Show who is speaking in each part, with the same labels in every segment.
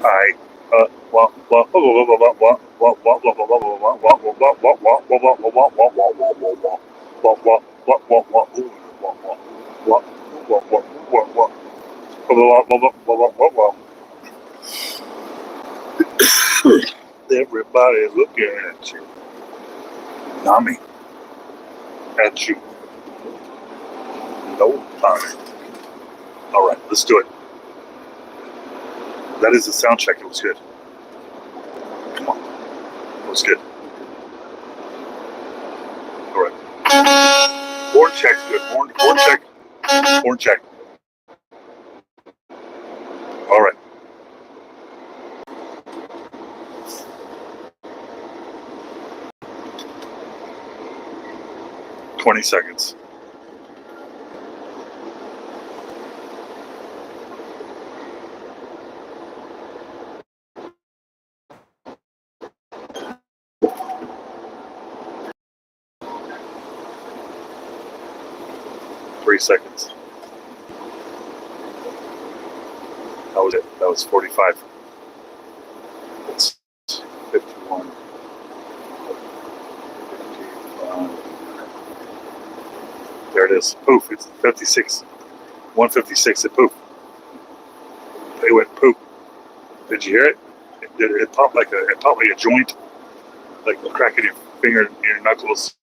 Speaker 1: I what what what what what what what what what what what what. Everybody looking at you. Nami, at you. No time. All right, let's do it. That is the sound check. It was good. Come on. It was good. All right. Horn check's good. Horn check. Horn check. All right. $20 seconds. Three seconds. That was it. That was 45. That's 51. 55. There it is. Poof. It's 56. 156. It poof. It went poop. Did you hear it? It popped like a joint, like cracking your finger in your knuckles.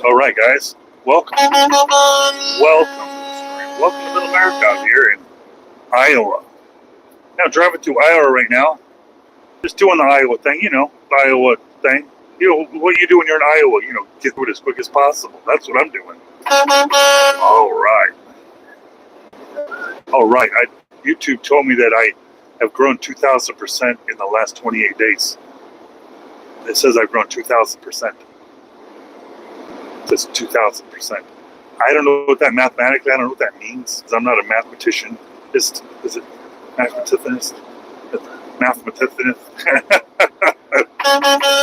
Speaker 1: All right, guys. Welcome. Welcome to Middle America out here in Iowa. Now, driving through Iowa right now. Just doing the Iowa thing, the Iowa thing. What you do when you're in Iowa, get through it as quick as possible. That's what I'm doing. All right. YouTube told me that I have grown 2,000% in the last 28 days. It says I've grown 2,000%. It says 2,000%. I don't know what that mathematically, I don't know what that means, because I'm not a mathematician. Is it mathematician? Mathematician?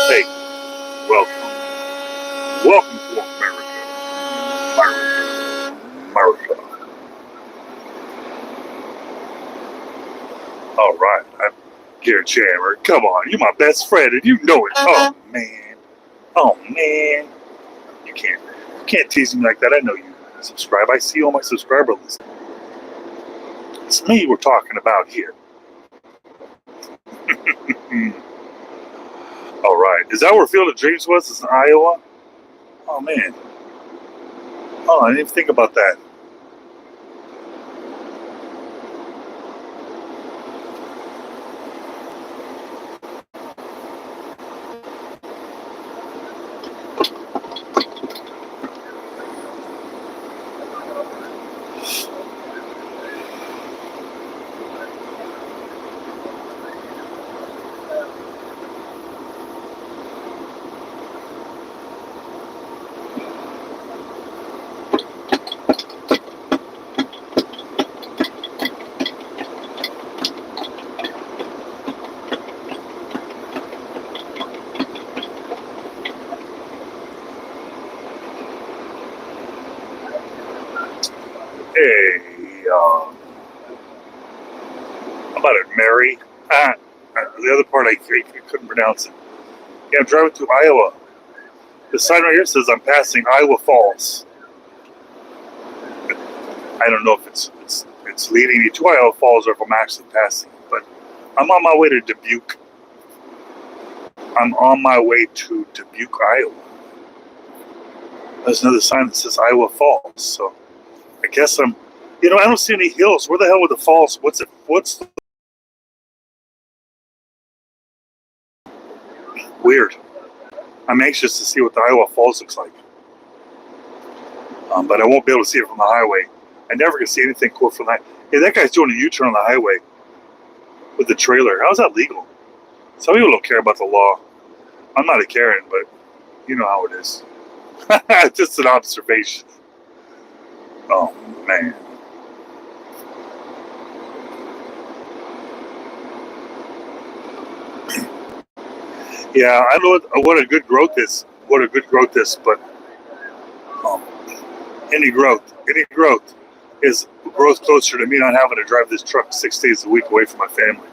Speaker 1: Hey, welcome. Welcome to America. America. All right, I'm Gary Chandler. Come on, you're my best friend, and you know it. Oh man, you can't tease me like that. I know you subscribe. I see all my subscriber lists. It's me we're talking about here. All right, is that where Field of Dreams was? It's in Iowa. Oh man. Oh, I didn't even think about that. Hey, how about it, Mary? The other part I couldn't pronounce it. Yeah, I'm driving through Iowa. The sign right here says I'm passing Iowa Falls. I don't know if it's leading me to Iowa Falls or if I'm actually passing, but I'm on my way to Dubuque. I'm on my way to Dubuque, Iowa. There's another sign that says Iowa Falls, so I guess I'm You know, I don't see any hills. Where the hell are the falls? What's it? What's weird? I'm anxious to see what the Iowa Falls looks like. But I won't be able to see it from the highway. I never can see anything cool from that. Hey, that guy's doing a U-turn on the highway with the trailer. How's that legal? Some people don't care about the law. I'm not a Karen, but you know how it is. Just an observation. Oh, man. Yeah, I know what a good growth is. What a good growth is, but any growth is growth closer to me not having to drive this truck 6 days a week away from my family.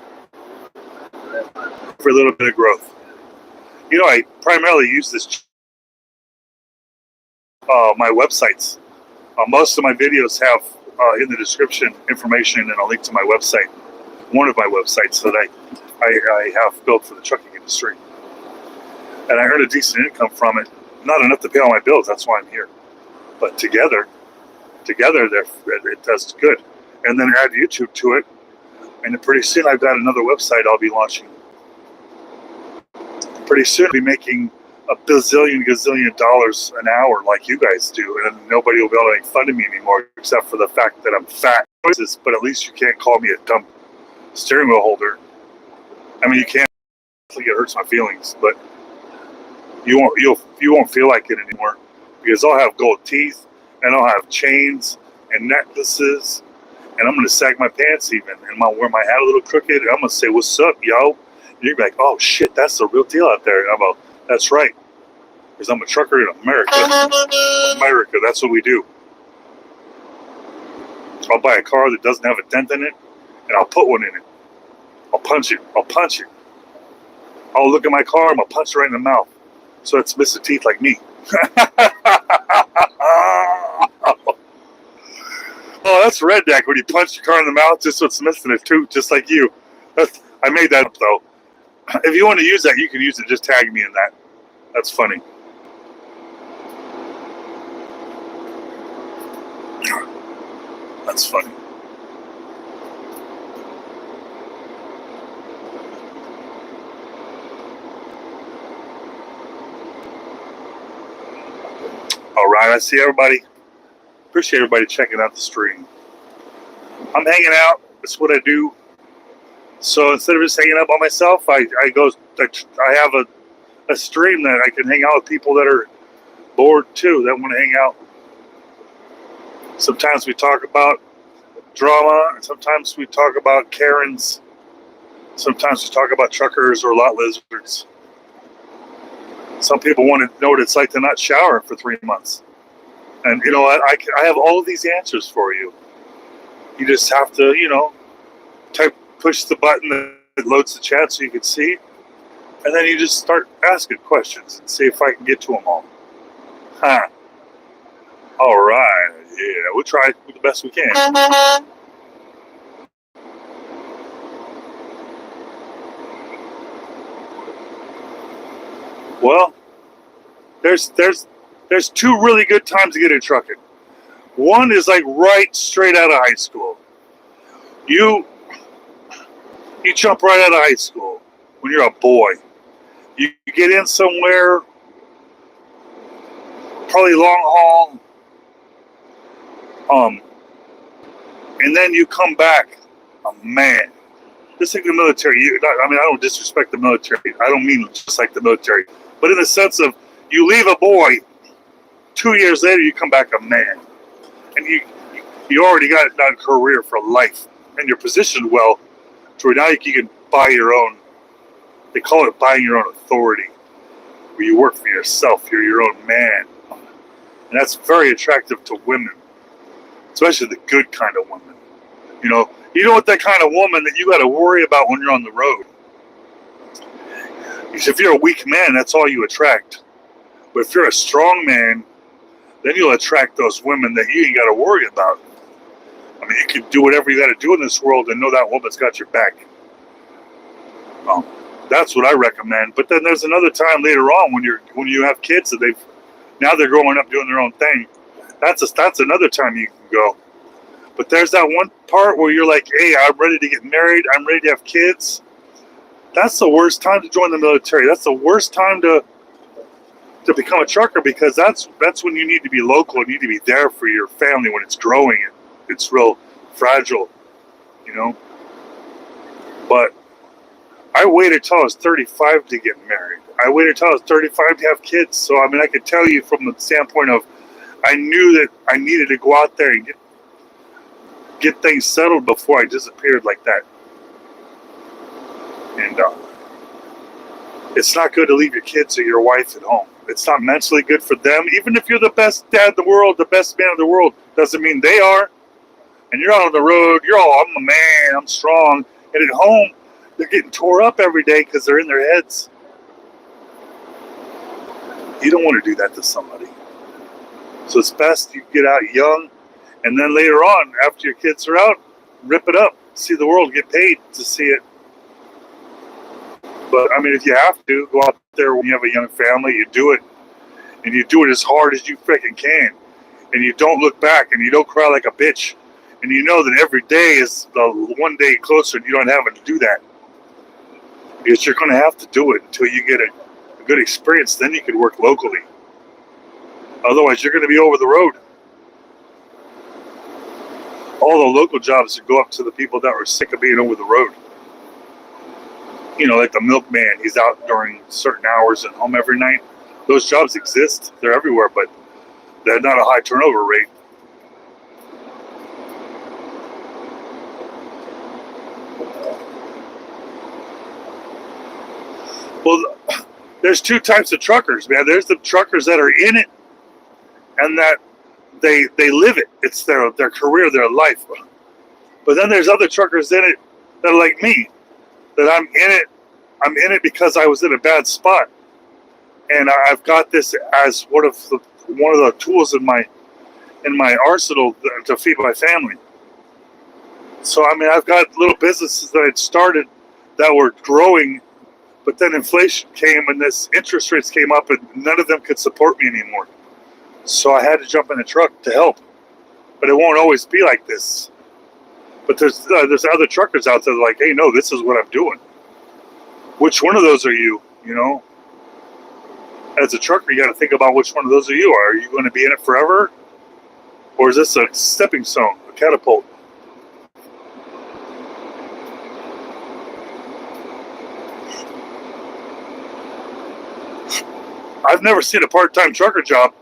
Speaker 1: For a little bit of growth. You know, I primarily use this my websites. Most of my videos have in the description information and a link to my website, one of my websites that I have built for the trucking industry. And I earn a decent income from it. Not enough to pay all my bills, that's why I'm here. But together it does good. And then add YouTube to it. And pretty soon I've got another website I'll be launching. Pretty soon I'll be making a gazillion dollars an hour like you guys do, and nobody will be able to make fun of me anymore except for the fact that I'm fat. But at least you can't call me a dumb steering wheel holder. I mean, you can't. It hurts my feelings, but you won't feel like it anymore because I'll have gold teeth and I'll have chains and necklaces, and I'm gonna sag my pants even, and I'll wear my hat a little crooked, and I'm gonna say, "What's up, yo?" And you're like, "Oh shit, that's the real deal out there." And I'm like, "That's right, because I'm a trucker in America. America, that's what we do." I'll buy a car that doesn't have a dent in it, and I'll put one in it. I'll punch it. I'll look at my car, and I'll punch it right in the mouth, so it's missing teeth like me. Oh, that's redneck when you punch your car in the mouth just so it's missing a tooth, just like you. I made that up, though. If you want to use that, you can use it. Just tag me in that. That's funny. That's funny. All right, I see everybody. Appreciate everybody checking out the stream. I'm hanging out. That's what I do. So instead of just hanging out by myself, I have a stream that I can hang out with people that are bored too, that want to hang out. Sometimes we talk about drama, and sometimes we talk about Karens. Sometimes we talk about truckers or lot lizards. Some people want to know what it's like to not shower for 3 months. And you know what? I have all of these answers for you. You just have to, push the button that loads the chat so you can see. And then you just start asking questions and see if I can get to them all. Huh. All right. Yeah, we'll try the best we can. Well, there's 2 really good times to get in trucking. One is like right straight out of high school. You jump right out of high school when you're a boy. You get in somewhere, probably long haul, and then you come back a man. Just like the military. I don't disrespect the military. I don't mean just like the military. But in the sense of you leave a boy, 2 years later you come back a man. And you already got a career for life. And you're positioned well to where now you can buy your own. They call it buying your own authority. Where you work for yourself. You're your own man. And that's very attractive to women. Especially the good kind of women. You know what that kind of woman that you got to worry about when you're on the road. Because if you're a weak man, that's all you attract. But if you're a strong man, then you'll attract those women that you ain't got to worry about. I mean, you can do whatever you got to do in this world and know that woman's got your back. That's what I recommend. But then there's another time later on when you have kids that they're growing up doing their own thing. That's another time you can go. But there's that one part where you're like, hey, I'm ready to get married. I'm ready to have kids. That's the worst time to join the military. That's the worst time to become a trucker, because that's when you need to be local and you need to be there for your family when it's growing and it's real fragile, you know. But I waited till I was 35 to get married. I waited till I was 35 to have kids. So I mean, I could tell you from the standpoint of, I knew that I needed to go out there and get things settled before I disappeared like that. And it's not good to leave your kids or your wife at home. It's not mentally good for them. Even if you're the best dad in the world, the best man in the world, doesn't mean they are. And you're out on the road, you're all, I'm a man, I'm strong. And at home, they're getting tore up every day because they're in their heads. You don't want to do that to somebody. So it's best you get out young, and then later on, after your kids are out, rip it up, see the world, get paid to see it. But I mean, if you have to, go out there when you have a young family, you do it. And you do it as hard as you freaking can. And you don't look back, and you don't cry like a bitch. And you know that every day is the one day closer and you don't have to do that. Because you're going to have to do it until you get a good experience. Then you can work locally. Otherwise, you're going to be over the road. All the local jobs that go up to the people that were sick of being over the road. You know, like the milkman, he's out during certain hours and home every night. Those jobs exist. They're everywhere, but they're not a high turnover rate. Well, there's two types of truckers, man. There's the truckers that are in it and that they live it. It's their career, their life. But then there's other truckers in it that are like me, that I'm in it because I was in a bad spot. And I've got this as one of the tools in my arsenal to feed my family. So I mean, I've got little businesses that I'd started that were growing, but then inflation came and this interest rates came up, and none of them could support me anymore. So I had to jump in the truck to help. But it won't always be like this. But there's other truckers out there like, hey, no, this is what I'm doing. Which one of those are you? You know, as a trucker, you got to think about which one of those are you. Are you going to be in it forever? Or is this a stepping stone, a catapult? I've never seen a part-time trucker job.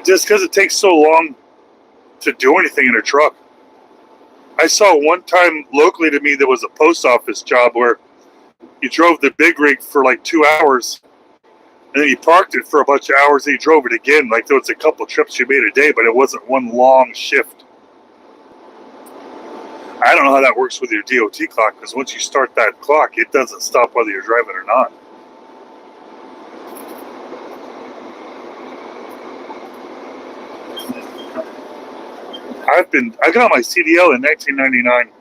Speaker 1: Just because it takes so long to do anything in a truck. I saw one time locally to me there was a post office job where you drove the big rig for like 2 hours, and then you parked it for a bunch of hours, and you drove it again. Like there was a couple trips you made a day, but it wasn't one long shift. I don't know how that works with your DOT clock, because once you start that clock, it doesn't stop whether you're driving or not. I got my CDL in 1999.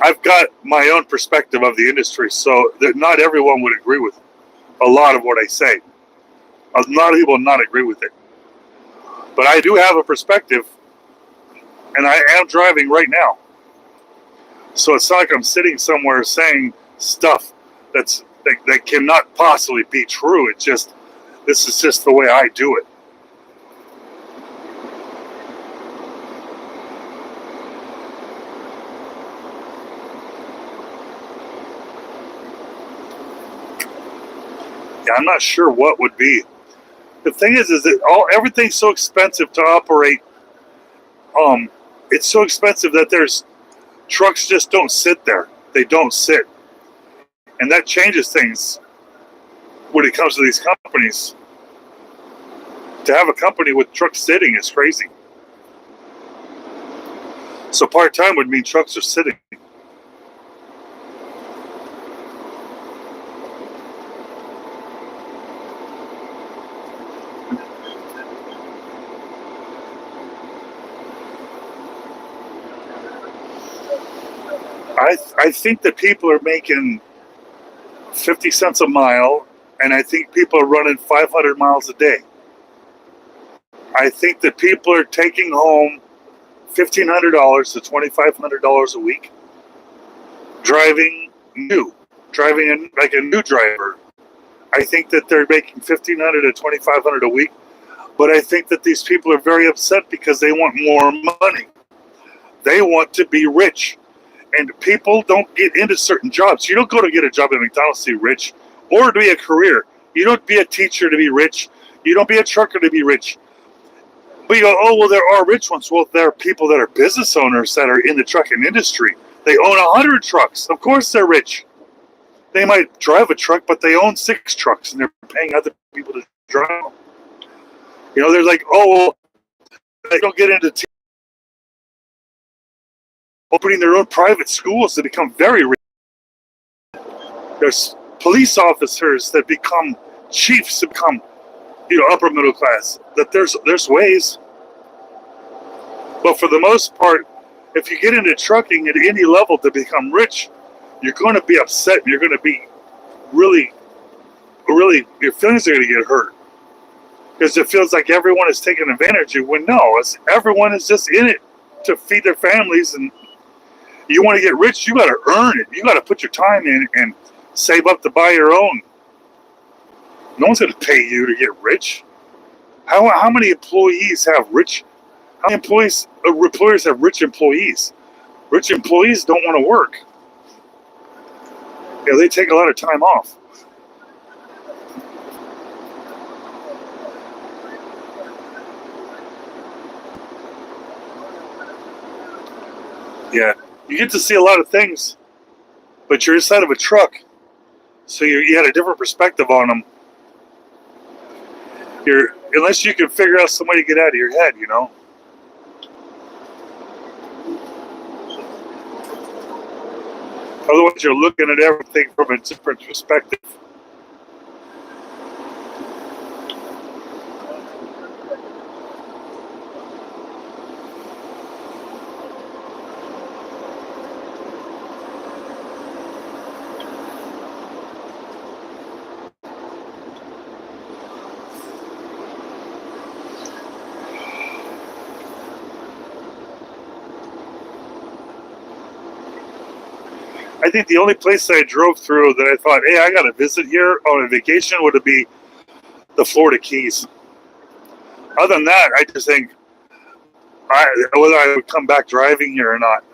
Speaker 1: I've got my own perspective of the industry, so that not everyone would agree with a lot of what I say. A lot of people not agree with it. But I do have a perspective, and I am driving right now. So it's not like I'm sitting somewhere saying stuff that cannot possibly be true. It's just, this is just the way I do it. I'm not sure what would be. The thing is that everything's so expensive to operate. It's so expensive that there's trucks just don't sit there. They don't sit, and that changes things when it comes to these companies. To have a company with trucks sitting is crazy. So part-time would mean trucks are sitting. I think that people are making 50 cents a mile, and I think people are running 500 miles a day. I think that people are taking home $1,500 to $2,500 a week driving like a new driver. I think that they're making $1,500 to $2,500 a week, but I think that these people are very upset because they want more money. They want to be rich, and people don't get into certain jobs. You don't go to get a job at McDonald's to be rich, or to be a career. You don't be a teacher to be rich. You don't be a trucker to be rich. But you go, oh, well, there are rich ones. Well, there are people that are business owners that are in the trucking industry. They own 100 trucks. Of course they're rich. They might drive a truck, but they own 6 trucks, and they're paying other people to drive them. You know, they're like, oh, well, they don't get into opening their own private schools to become very rich. There's police officers that become chiefs to become, upper middle class. That there's ways. But for the most part, if you get into trucking at any level to become rich, you're going to be upset. And you're going to be really, your feelings are going to get hurt. Because it feels like everyone is taking advantage of you. When no, everyone is just in it to feed their families. And you want to get rich, you got to earn it. You got to put your time in and save up to buy your own. No one's going to pay you to get rich. How many employees have rich? How many employers have rich employees? Rich employees don't want to work. They take a lot of time off. Yeah, you get to see a lot of things, but you're inside of a truck, so you had a different perspective on them. Unless you can figure out some way to get out of your head, Otherwise, you're looking at everything from a different perspective. I think the only place that I drove through that I thought, hey, I got to visit here on a vacation would be the Florida Keys. Other than that, I just think whether I would come back driving here or not.